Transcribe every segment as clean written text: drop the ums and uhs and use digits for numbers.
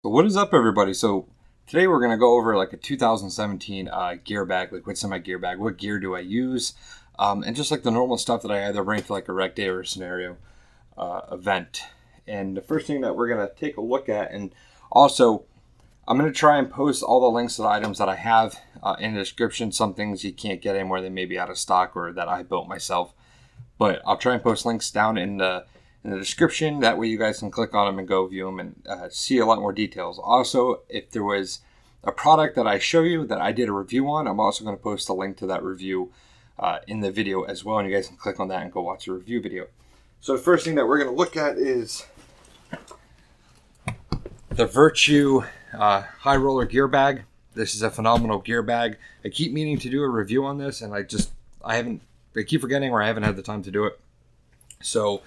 So what is up, everybody? So today we're going to go over like a 2017 gear bag, like what's in my gear bag, what gear do I use, and just like the normal stuff that I either bring to like a rec day or a scenario event. And the first thing that we're going to take a look at, and also I'm going to try and post all the links to the items that I have in the description. Some things you can't get anymore, they may be out of stock or that I built myself, but I'll try and post links down in the description. That way you guys can click on them and go view them and see a lot more details. Also, if there was a product that I show you that I did a review on, I'm also going to post a link to that review in the video as well, and you guys can click on that and go watch the review video. So the first thing that we're going to look at is the Virtue high roller gear bag. This is a phenomenal gear bag. I keep meaning to do a review on this, and I keep forgetting, or I haven't had the time to do it. So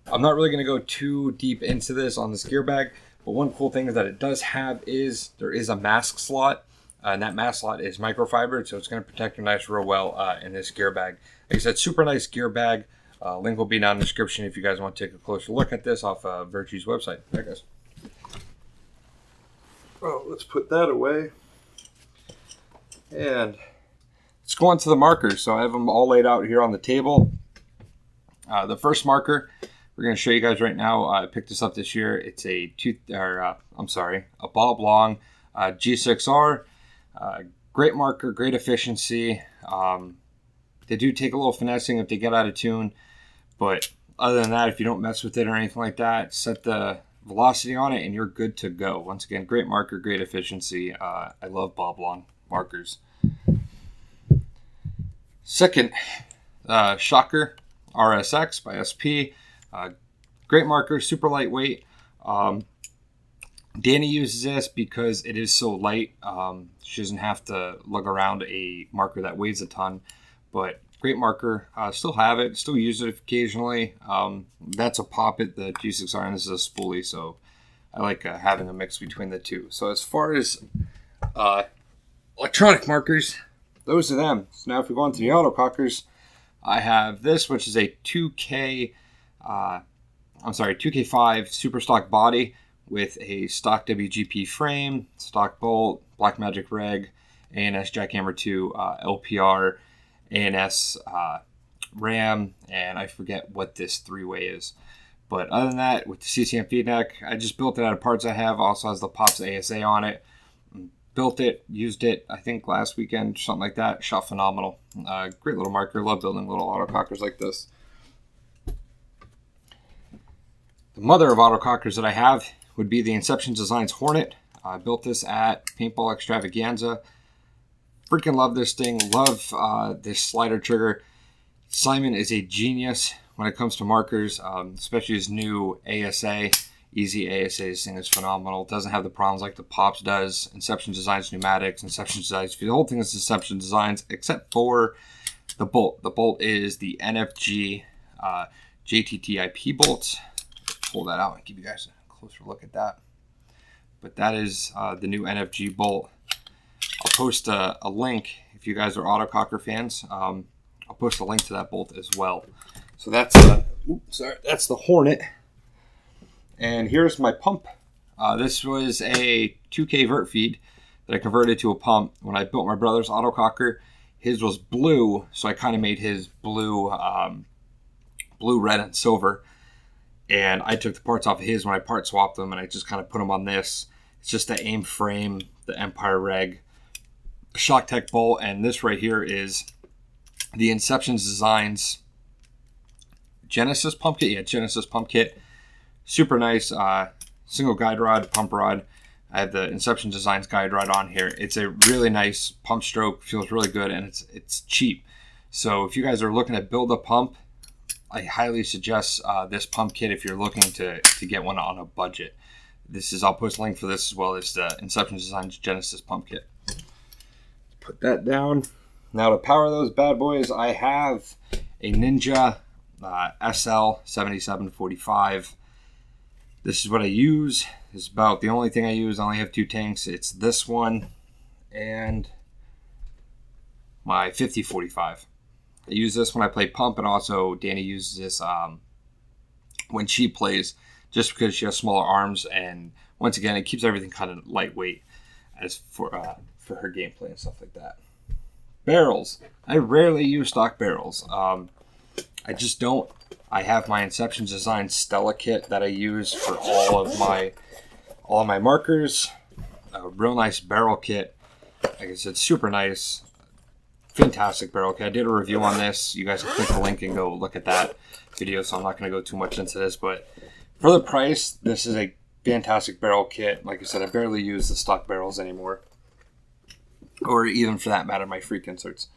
I'm not really going to go too deep into this on this gear bag, but one cool thing is that it does have is there is a mask slot, and that mask slot is microfiber, so it's going to protect your knives real well in this gear bag. Like I said, super nice gear bag. Link will be down in the description if you guys want to take a closer look at this off Virtue's website. There it goes. Oh, let's put that away. And let's go on to the markers. So I have them all laid out here on the table. The first marker we're going to show you guys right now. I picked this up this year. It's a Bob Long G6R. Great marker, great efficiency. They do take a little finessing if they get out of tune, but other than that, if you don't mess with it or anything like that, set the velocity on it and you're good to go. Once again, great marker, great efficiency. I love Bob Long markers. Second, Shocker RSX by SP. Great marker, super lightweight. Danny uses this because it is so light. She doesn't have to lug around a marker that weighs a ton, but great marker. Still have it, still use it occasionally. That's a poppet, the G6R, and this is a spoolie, so I like having a mix between the two. So as far as electronic markers, those are them. So now if we go on to the autocockers, I have this, which is a 2K5 SUPERSTOCK body with a stock WGP frame, stock bolt, Blackmagic reg, ANS jackhammer 2, LPR, ANS RAM, and I forget what this three-way is. But other than that, with the CCM feed neck, I just built it out of parts I have. Also has the Pops ASA on it. Built it, used it, I think last weekend, something like that. Shot phenomenal. Great little marker. Love building little autocockers like this. The mother of autocockers that I have would be the Inception Designs Hornet. I built this at Paintball Extravaganza. Freaking love this thing. Love this slider trigger. Simon is a genius when it comes to markers, especially his new ASA. Easy ASA, this thing is phenomenal. Doesn't have the problems like the Pops does. Inception Designs pneumatics, Inception Designs. The whole thing is Inception Designs, except for the bolt. The bolt is the NFG JTT IP bolt. Pull that out and give you guys a closer look at that. But that is the new NFG bolt. I'll post a link if you guys are autococker fans. I'll post a link to that bolt as well. So that's that's the Hornet. And here's my pump. This was a 2K VERT feed that I converted to a pump when I built my brother's autococker. His was blue, so I kind of made his blue, red, and silver. And I took the parts off of his when I part swapped them, and I just kind of put them on this. It's just the AIM frame, the Empire reg, Shock Tech bolt, and this right here is the Inception Designs Genesis pump kit. Yeah, Genesis pump kit. Super nice single guide rod, pump rod. I have the Inception Designs guide rod on here. It's a really nice pump stroke, feels really good, and it's cheap. So if you guys are looking to build a pump, I highly suggest this pump kit if you're looking to get one on a budget. I'll post a link for this as well as the Inception Designs Genesis pump kit. Put that down. Now to power those bad boys, I have a Ninja SL 7745. This is what I use. This is about the only thing I use. I only have two tanks. It's this one and my 5045. I use this when I play pump, and also Danny uses this when she plays just because she has smaller arms, and once again, it keeps everything kind of lightweight as for her gameplay and stuff like that. Barrels. I rarely use stock barrels. I just don't. I have my Inception Design STELLA kit that I use for all of my markers. A real nice barrel kit. Like I said, super nice. Fantastic barrel kit. I did a review on this. You guys can click the link and go look at that video, so I'm not going to go too much into this. But for the price, this is a fantastic barrel kit. Like I said, I barely use the stock barrels anymore. Or even for that matter, my freak inserts.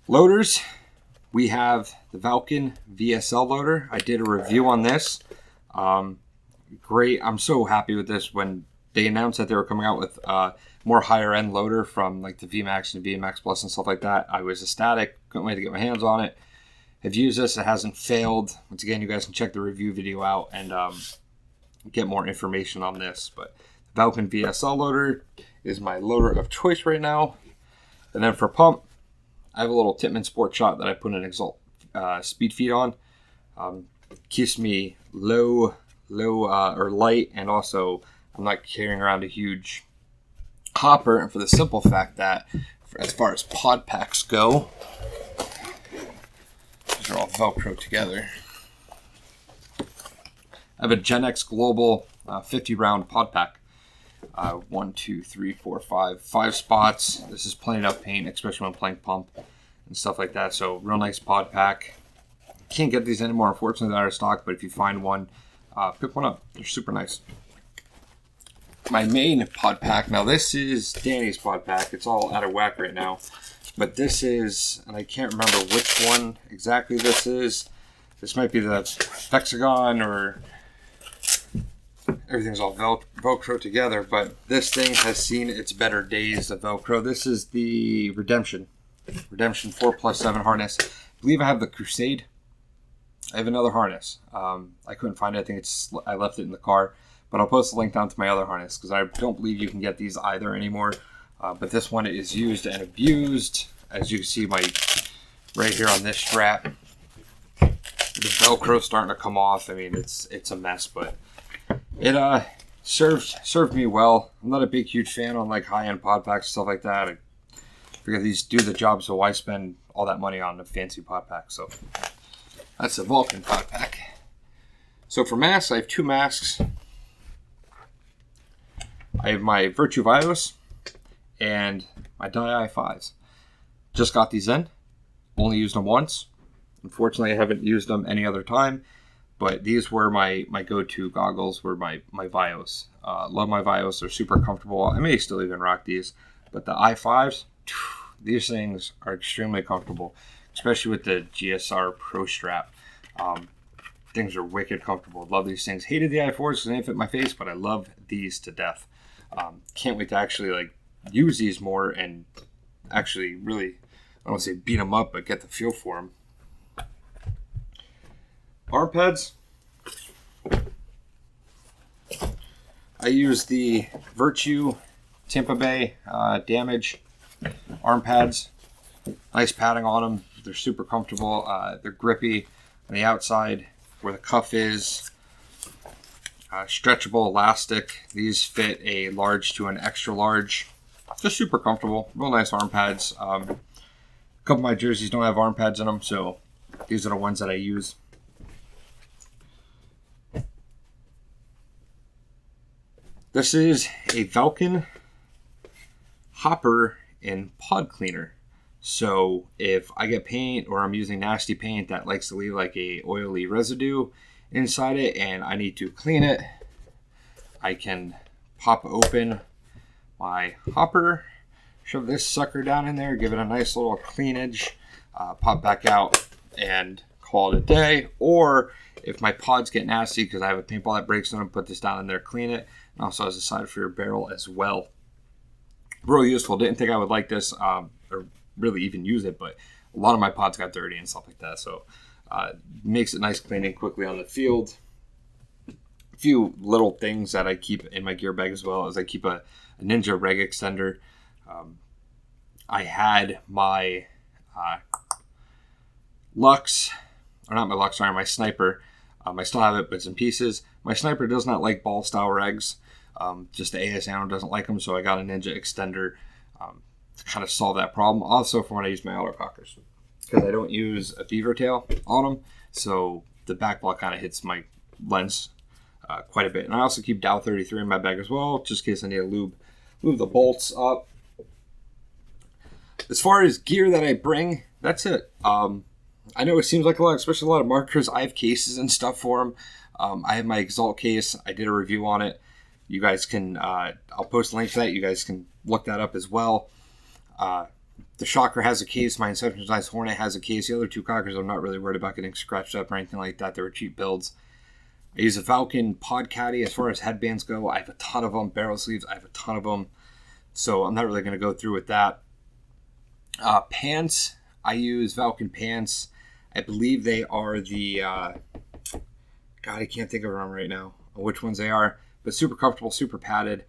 Loaders. We have the VALKEN VSL loader. I did a review on this. Great. I'm so happy with this. When they announced that they were coming out with more higher end loader from like the VMAX and VMAX Plus and stuff like that, I was ecstatic. Couldn't wait to get my hands on it. I've used this. It hasn't failed. Once again, you guys can check the review video out and get more information on this. But the VALKEN VSL loader is my loader of choice right now. And then for pump, I have a little TIPPMANN SPORTSHOT that I put an Exalt speed feed on. Keeps me low or light, and also I'm not carrying around a huge hopper. And for the simple fact that, as far as pod packs go, these are all Velcro together. I have a Gen X Global 50 round pod pack. 1, 2, 3, 4, 5 spots. This is plenty enough paint, especially when playing pump and stuff like that. So real nice pod pack. Can't get these anymore, unfortunately, they're out of stock, but if you find one, pick one up. They're super nice. My main pod pack, now this is Danny's pod pack. It's all out of whack right now, but this is, and I can't remember which one exactly this is. This might be the hexagon, or everything's all Velcro together, but this thing has seen its better days of Velcro. This is the Redemption 4+7 harness. I believe I have the Crusade. I have another harness. I couldn't find it. I think I left it in the car, but I'll post a link down to my other harness because I don't believe you can get these either anymore. But this one is used and abused. As you can see, right here on this strap, the Velcro starting to come off. I mean, it's a mess, but it served me well. I'm not a huge fan on like high-end pod packs and stuff like that. I figure these do the job, so why spend all that money on a fancy pod pack? So that's a VALKEN pod pack. So for masks, I have 2 masks. I have my Virtue VIOS and my Dye i5s. Just got these in. Only used them once. Unfortunately, I haven't used them any other time. But these were my go-to goggles, were my VIOS. Love my VIOS. They're super comfortable. I may still even rock these. But the i5s, these things are extremely comfortable, especially with the GSR Pro strap. Things are wicked comfortable. Love these things. Hated the i4s because they didn't fit my face, but I love these to death. Can't wait to actually use these more and actually really, I don't want to say beat them up, but get the feel for them. Arm pads. I use the Virtue Tampa Bay Damage arm pads. Nice padding on them. They're super comfortable. They're grippy on the outside where the cuff is. Stretchable, elastic. These fit a large to an extra large. Just super comfortable. Real nice arm pads. A couple of my jerseys don't have arm pads in them, so these are the ones that I use. This is a VALKEN hopper and pod cleaner. So if I get paint or I'm using nasty paint that likes to leave like a oily residue inside it and I need to clean it, I can pop open my hopper, shove this sucker down in there, give it a nice little cleanage, pop back out and call it a day. Or if my pods get nasty because I have a paintball that breaks on them, put this down in there, clean it. And also as a side for your barrel as well. Real useful. Didn't think I would like this or really even use it, but a lot of my pods got dirty and stuff like that. So makes it nice cleaning quickly on the field. A few little things that I keep in my gear bag as well as I keep a Ninja reg extender. I had my Lux, or not my Lux, sorry, my Sniper I still have it bits and pieces. My sniper does not like ball style regs. Just the AS ammo doesn't like them, so I got a Ninja extender to kind of solve that problem. Also for when I use my autocockers, because I don't use a beaver tail on them, so the back block kind of hits my lens quite a bit. And I also keep Dow 33 in my bag as well, just in case I need to lube the bolts up. As far as gear that I bring, that's it. I know it seems like a lot, especially a lot of markers. I have cases and stuff for them. I have my Exalt case. I did a review on it. You guys can, I'll post a link to that. You guys can look that up as well. The Shocker has a case. My Inception Designs Hornet has a case. The other two cockers, I'm not really worried about getting scratched up or anything like that. They were cheap builds. I use a VALKEN pod caddy. As far as headbands go, I have a ton of them. Barrel sleeves, I have a ton of them. So I'm not really going to go through with that. Pants, I use VALKEN pants. I believe they are the, God, I can't think of them right now, which ones they are, but super comfortable, super padded.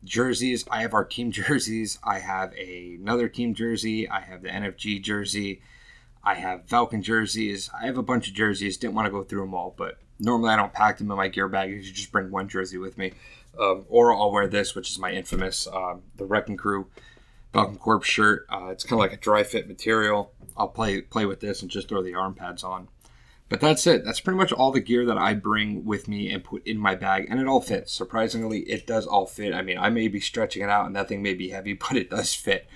Jerseys, I have our team jerseys. I have another team jersey. I have the NFG jersey. I have VALKEN jerseys. I have a bunch of jerseys. Didn't want to go through them all, but normally I don't pack them in my gear bag. You just bring one jersey with me. Or I'll wear this, which is my infamous, the Wrecking Crew VALKEN Corp shirt. It's kind of like a dry fit material. I'll play with this and just throw the arm pads on. But that's it. That's pretty much all the gear that I bring with me and put in my bag, and it all fits. Surprisingly, it does all fit. I mean, I may be stretching it out and that thing may be heavy, but it does fit.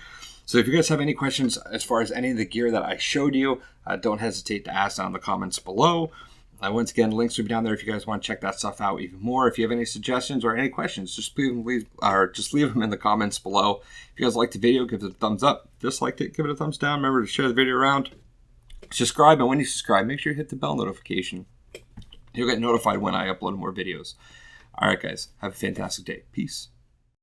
So if you guys have any questions as far as any of the gear that I showed you, don't hesitate to ask down in the comments below. Once again, links will be down there if you guys want to check that stuff out even more. If you have any suggestions or any questions, just leave them in the comments below. If you guys liked the video, give it a thumbs up. Disliked it, give it a thumbs down. Remember to share the video around. Subscribe, and when you subscribe, make sure you hit the bell notification. You'll get notified when I upload more videos. All right, guys, have a fantastic day. Peace.